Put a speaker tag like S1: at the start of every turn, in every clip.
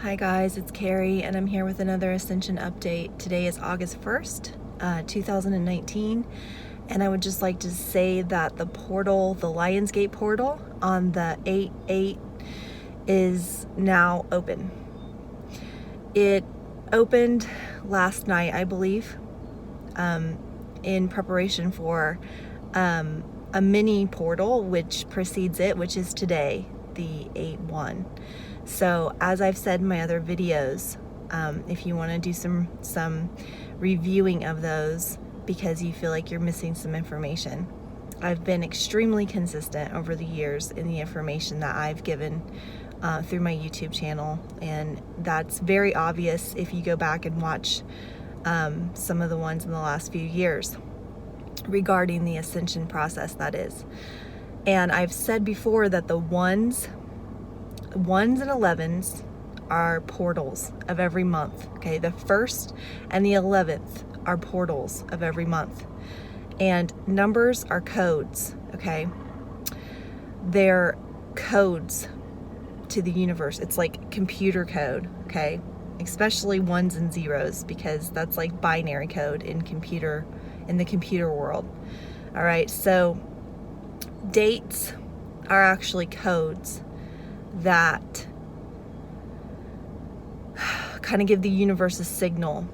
S1: Hi guys, it's Carrie and I'm here with another Ascension update. Today is August 1st, 2019, and I would just like to say that the portal, the Lionsgate portal on the 8/8 is now open. It opened last night, I believe, in preparation for a mini portal which precedes it, which is today, the 8/1. So as I've said in my other videos, if you want to do some reviewing of those because you feel like you're missing some information, I've been extremely consistent over the years in the information that I've given through my YouTube channel, and that's very obvious if you go back and watch some of the ones in the last few years regarding the Ascension process, that is. And I've said before that the ones and 11s are portals of every month. Okay, the 1st and the 11th are portals of every month, and numbers are codes. Okay, they're codes to the universe. It's like computer code. Okay, especially 1s and 0s, because that's like binary code in the computer world. All right, so dates are actually codes that kind of give the universe a signal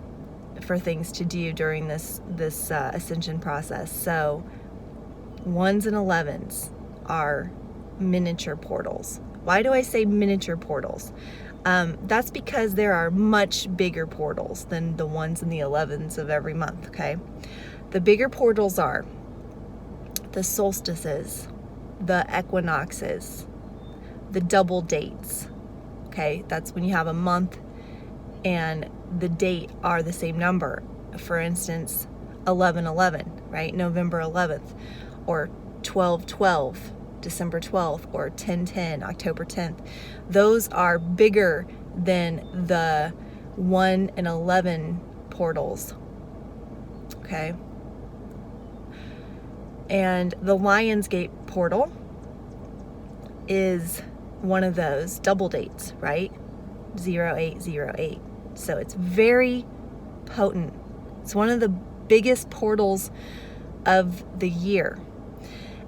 S1: for things to do during this ascension process. So 1s and 11s are miniature portals. Why do I say miniature portals? That's because there are much bigger portals than the 1s and the 11s of every month. Okay, the bigger portals are the solstices, the equinoxes, the double dates. Okay, that's when you have a month and the date are the same number. For instance, 11/11, right? November 11th, or 12/12, December 12th, or 10/10, October 10th. Those are bigger than the 1 and 11 portals. Okay, and the Lionsgate portal is one of those double dates, right? 0808. So it's very potent. It's one of the biggest portals of the year,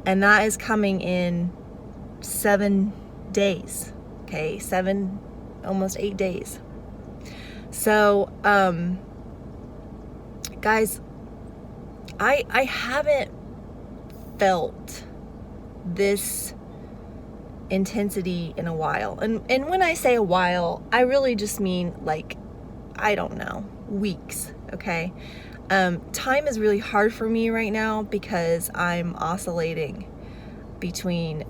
S1: and that is coming in 7 days. Okay, 7, almost 8 days. So guys, I haven't felt this intensity in a while, and when I say a while, I really just mean, like, I don't know, weeks. Okay, time is really hard for me right now because I'm oscillating between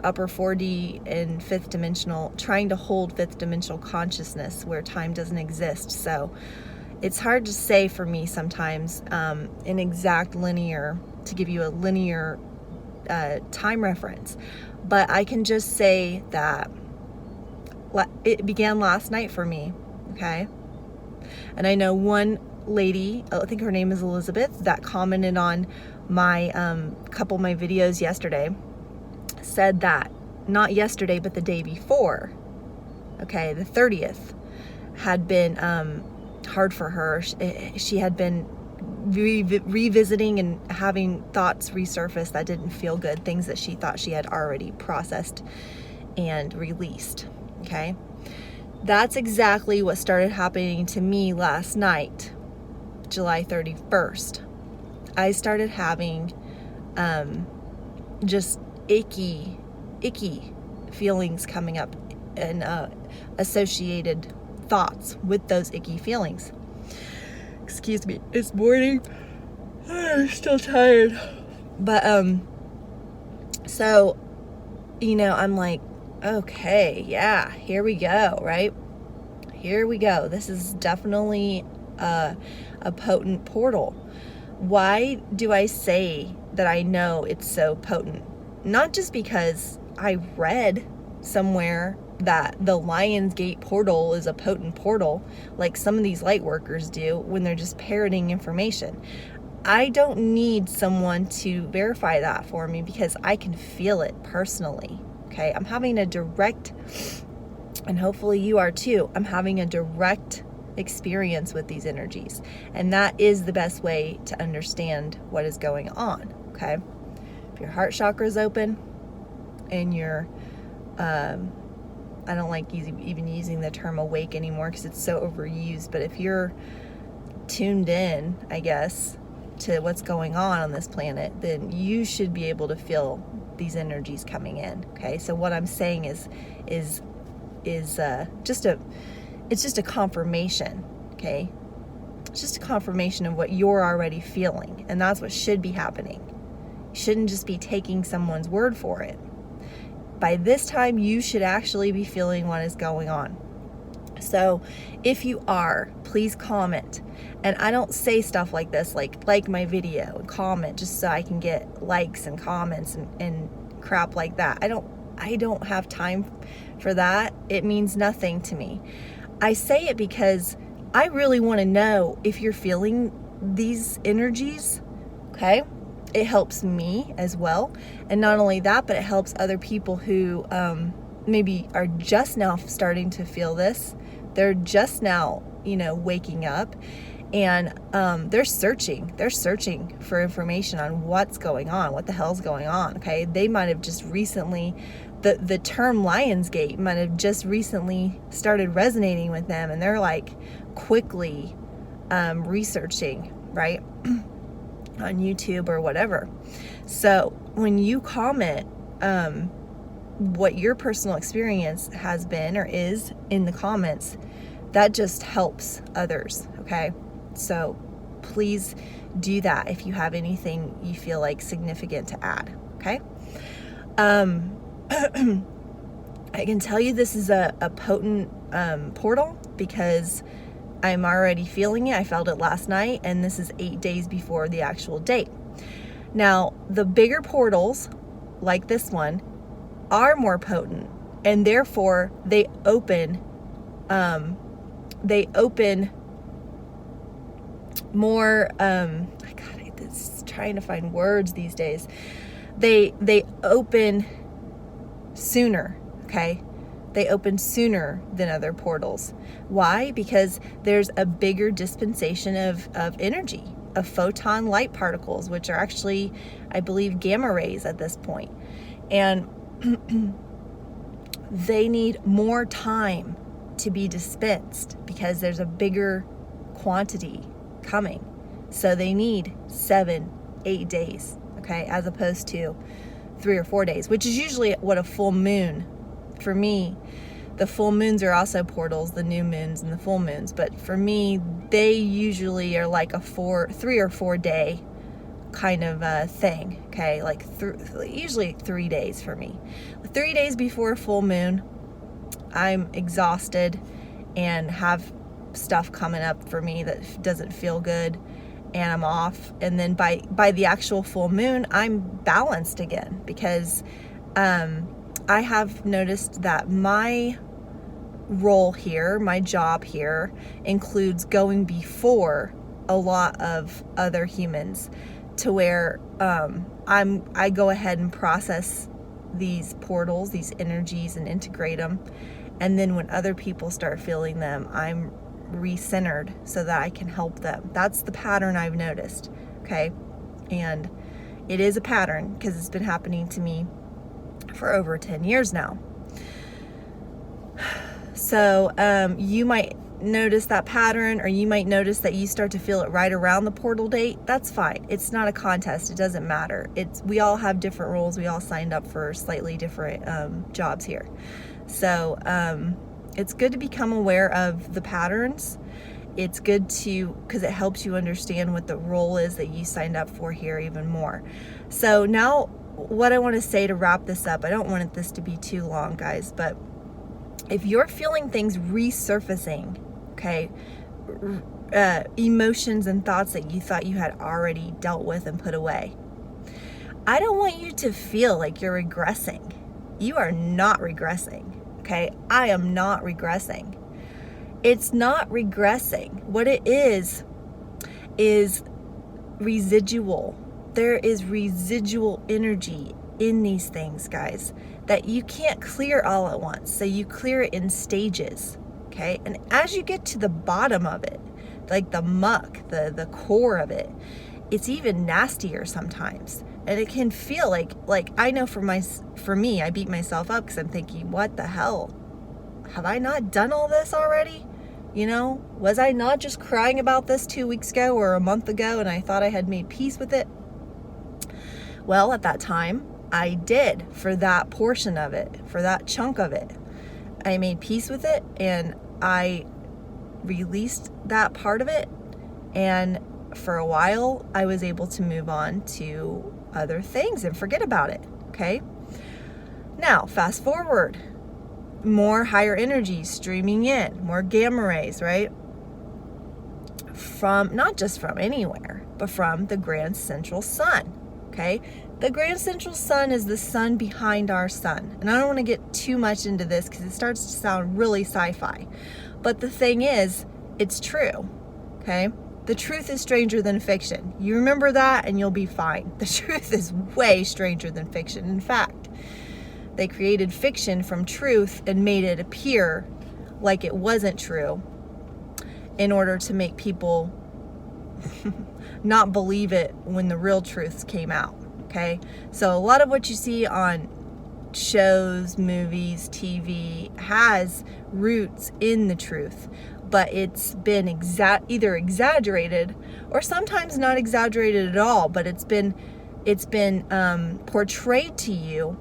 S1: upper 4D and 5th dimensional, trying to hold 5th dimensional consciousness where time doesn't exist. So it's hard to say for me sometimes an exact linear, to give you a linear time reference. But I can just say that it began last night for me. Okay, and I know one lady, I think her name is Elizabeth, that commented on my couple of my videos yesterday, said that not yesterday but the day before, okay, the 30th, had been hard for her. She had been revisiting and having thoughts resurface that didn't feel good, things that she thought she had already processed and released. Okay, that's exactly what started happening to me last night, July 31st. I started having just icky feelings coming up, and associated thoughts with those icky feelings. Excuse me, it's morning. I'm still tired. But so, I'm like, okay, yeah, here we go, right? Here we go. This is definitely a potent portal. Why do I say that I know it's so potent? Not just because I read somewhere that the Lionsgate portal is a potent portal, like some of these light workers do when they're just parroting information. I don't need someone to verify that for me because I can feel it personally. Okay, I'm having a direct And hopefully you are too. I'm having a direct experience with these energies, and that is the best way to understand what is going on. Okay, if your heart chakra is open and you're I don't like even using the term awake anymore because it's so overused, but if you're tuned in, I guess, to what's going on this planet, then you should be able to feel these energies coming in. Okay, so what I'm saying is just a confirmation. Okay, it's just a confirmation of what you're already feeling, and that's what should be happening. You shouldn't just be taking someone's word for it. By this time, you should actually be feeling what is going on. So if you are, please comment. And I don't say stuff like this, like my video and comment just so I can get likes and comments and crap like that. I don't have time for that. It means nothing to me. I say it because I really want to know if you're feeling these energies. Okay? It helps me as well. And not only that, but it helps other people who maybe are just now starting to feel this. They're just now, waking up, and they're searching for information on what's going on, what the hell's going on. Okay, they might have just recently, the term Lionsgate might have just recently started resonating with them, and they're like quickly researching, right, on YouTube or whatever. So when you comment what your personal experience has been or is in the comments, that just helps others. Okay, so please do that if you have anything you feel like significant to add. Okay, I can tell you this is a potent portal because I'm already feeling it. I felt it last night, and this is 8 days before the actual date. Now, the bigger portals, like this one, are more potent, and therefore they open more. God, it's trying to find words these days. They open sooner. Okay. They open sooner than other portals. Why? Because there's a bigger dispensation of energy, of photon light particles, which are actually, I believe, gamma rays at this point. And they need more time to be dispensed because there's a bigger quantity coming. So they need 7-8 days, okay, as opposed to 3 or 4 days, which is usually what a full moon. For me, the full moons are also portals, the new moons and the full moons. But for me, they usually are like a 3 or 4 day kind of thing. Okay, like usually 3 days for me. 3 days before a full moon, I'm exhausted and have stuff coming up for me that doesn't feel good, and I'm off. And then by the actual full moon, I'm balanced again because I have noticed that my role here, my job here, includes going before a lot of other humans, to where I go ahead and process these portals, these energies, and integrate them. And then when other people start feeling them, I'm recentered so that I can help them. That's the pattern I've noticed. Okay, and it is a pattern because it's been happening to me for over 10 years now. So you might notice that pattern, or you might notice that you start to feel it right around the portal date. That's fine. It's not a contest. It doesn't matter. We all have different roles. We all signed up for slightly different jobs here. So it's good to become aware of the patterns. It's good because it helps you understand what the role is that you signed up for here even more. So now what I want to say to wrap this up, I don't want this to be too long, guys, but if you're feeling things resurfacing, okay, emotions and thoughts that you thought you had already dealt with and put away, I don't want you to feel like you're regressing. You are not regressing, okay? I am not regressing. It's not regressing. What it is residual. There is residual energy in these things, guys. that you can't clear all at once. So you clear it in stages, okay? And as you get to the bottom of it, like the muck, the core of it, it's even nastier sometimes. And it can feel like I know for me, I beat myself up because I'm thinking, what the hell? Have I not done all this already? Was I not just crying about this 2 weeks ago or a month ago and I thought I had made peace with it? Well, at that time, I did for that portion of it, for that chunk of it. I made peace with it and I released that part of it. And for a while, I was able to move on to other things and forget about it, okay? Now, fast forward. More higher energy streaming in, more gamma rays, right? From, not just from anywhere, but from the grand central sun, okay? The grand central sun is the sun behind our sun. And I don't want to get too much into this because it starts to sound really sci-fi. But the thing is, it's true, okay? The truth is stranger than fiction. You remember that and you'll be fine. The truth is way stranger than fiction. In fact, they created fiction from truth and made it appear like it wasn't true in order to make people not believe it when the real truths came out, okay? So a lot of what you see on shows, movies, TV has roots in the truth, but it's been either exaggerated or sometimes not exaggerated at all, but it's been portrayed to you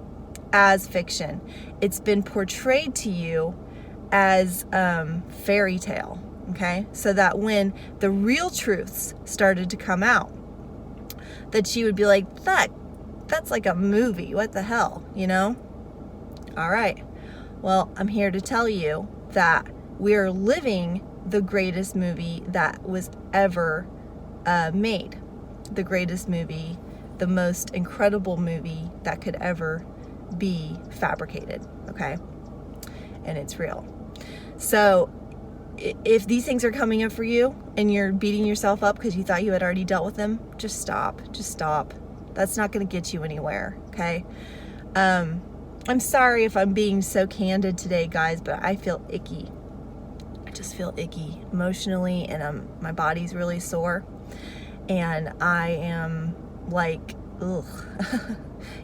S1: as fiction. It's been portrayed to you as fairy tale, okay? So that when the real truths started to come out, that you would be like, that's like a movie. What the hell, All right. Well, I'm here to tell you that we're living the greatest movie that was ever made. The greatest movie, the most incredible movie that could ever be fabricated, okay? And it's real. So if these things are coming up for you and you're beating yourself up because you thought you had already dealt with them, just stop. That's not going to get you anywhere, okay? I'm sorry if I'm being so candid today, guys, but I feel icky. I just feel icky emotionally, and my body's really sore, and I am like, ugh.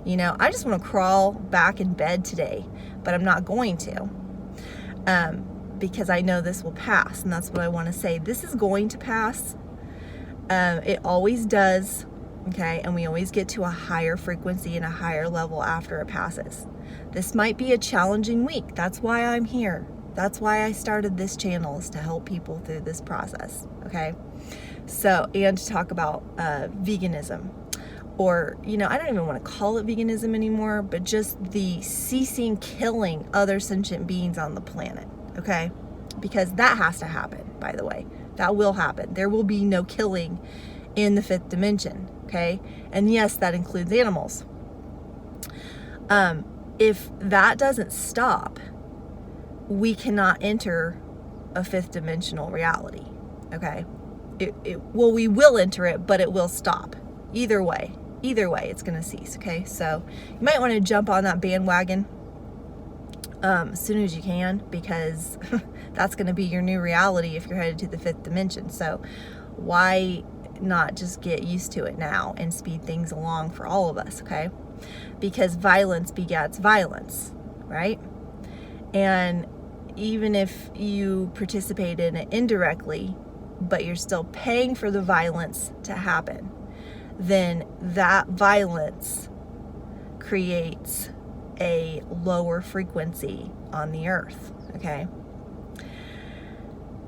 S1: I just want to crawl back in bed today, but I'm not going to, because I know this will pass, and that's what I want to say. This is going to pass. It always does, okay? And we always get to a higher frequency and a higher level after it passes. This might be a challenging week. That's why I'm here. That's why I started this channel, is to help people through this process, okay? So, and to talk about veganism. Or, I don't even want to call it veganism anymore, but just the ceasing killing other sentient beings on the planet, okay? Because that has to happen, by the way. That will happen. There will be no killing in the fifth dimension, okay? And yes, that includes animals. If that doesn't stop, we cannot enter a fifth dimensional reality, okay? We will enter it, but it will stop. Either way, it's going to cease, okay? So you might want to jump on that bandwagon as soon as you can, because that's going to be your new reality if you're headed to the fifth dimension. So why not just get used to it now and speed things along for all of us, okay? Because violence begets violence, right? And even if you participate in it indirectly, but you're still paying for the violence to happen, then that violence creates a lower frequency on the earth, okay?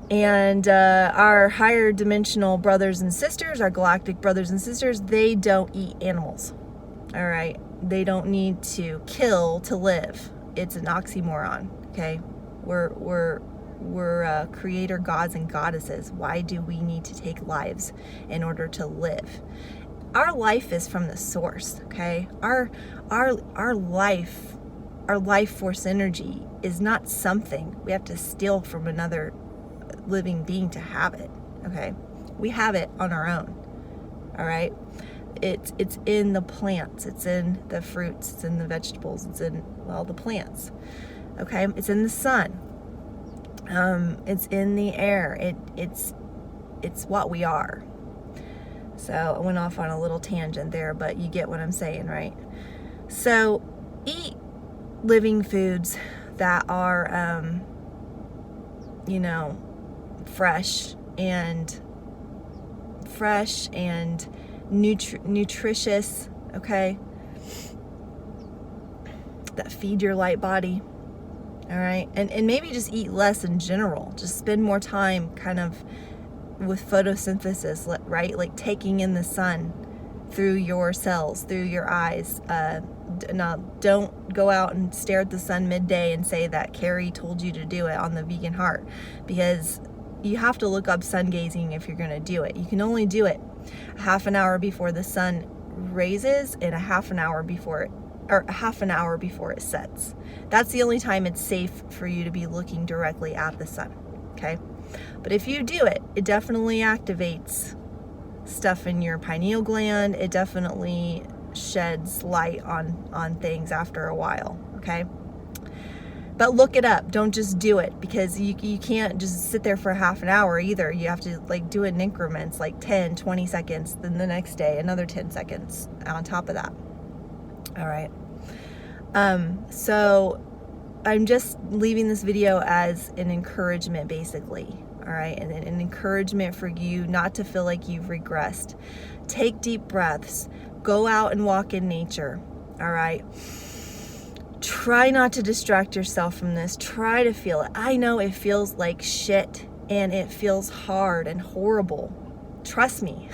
S1: And our higher dimensional brothers and sisters, our galactic brothers and sisters, they don't eat animals, all right? They don't need to kill to live. It's an oxymoron, okay? We're creator gods and goddesses. Why do we need to take lives in order to live? Our life is from the source, okay? Our life force energy is not something we have to steal from another living being to have it, okay? We have it on our own, all right? it's in the plants, it's in the fruits, it's in the vegetables, it's in, well, the plants. Okay, it's in the sun. It's in the air. It's what we are. So I went off on a little tangent there, but you get what I'm saying, right? So eat living foods that are, you know, fresh and nutritious, okay? That feed your light body. All right, and maybe just eat less in general. Just spend more time kind of with photosynthesis, right? Like taking in the sun through your cells, through your eyes. Now, don't go out and stare at the sun midday and say that Carrie told you to do it on the Vegan Heart, because you have to look up sun gazing if you're going to do it. You can only do it a half an hour before the sun raises and a half an hour before it sets. That's the only time it's safe for you to be looking directly at the sun, okay? But if you do it, it definitely activates stuff in your pineal gland. It definitely sheds light on things after a while, okay? But look it up. Don't just do it, because you can't just sit there for half an hour either. You have to like do it in increments, like 10, 20 seconds, then the next day, another 10 seconds on top of that. All right. So I'm just leaving this video as an encouragement, basically. All right. And an encouragement for you not to feel like you've regressed. Take deep breaths. Go out and walk in nature. All right. Try not to distract yourself from this. Try to feel it. I know it feels like shit and it feels hard and horrible. Trust me.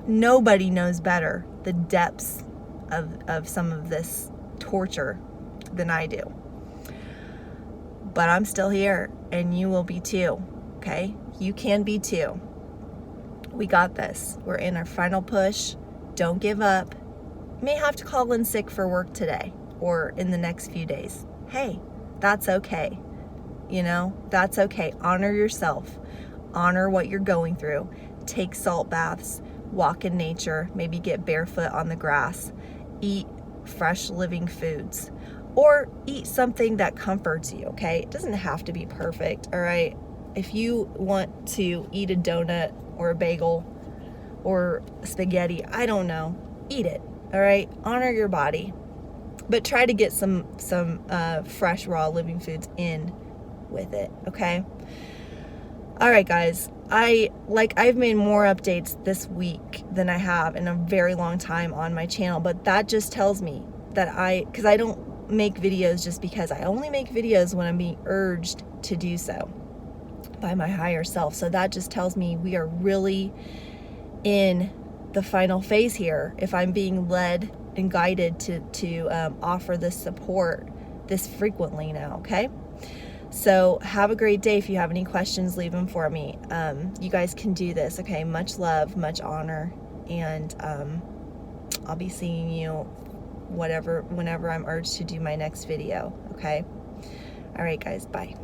S1: Nobody knows better the depths of some of this torture than I do. But I'm still here, and you will be too, okay? You can be too. We got this. We're in our final push. Don't give up. You may have to call in sick for work today or in the next few days. Hey, that's okay. You know, that's okay. Honor yourself. Honor what you're going through. Take salt baths. Walk in nature. Maybe get barefoot on the grass. Eat fresh living foods, or eat something that comforts you, okay? It doesn't have to be perfect, all right? If you want to eat a donut or a bagel or spaghetti, I don't know, eat it, all right? Honor your body, but try to get some fresh raw living foods in with it, okay? All right, guys, I've made more updates this week than I have in a very long time on my channel, but that just tells me that because I don't make videos just because. I only make videos when I'm being urged to do so by my higher self. So that just tells me we are really in the final phase here. If I'm being led and guided to offer this support this frequently now, okay? So have a great day. If you have any questions, leave them for me. You guys can do this, okay? Much love, much honor, and I'll be seeing you whenever I'm urged to do my next video, okay? All right, guys, bye.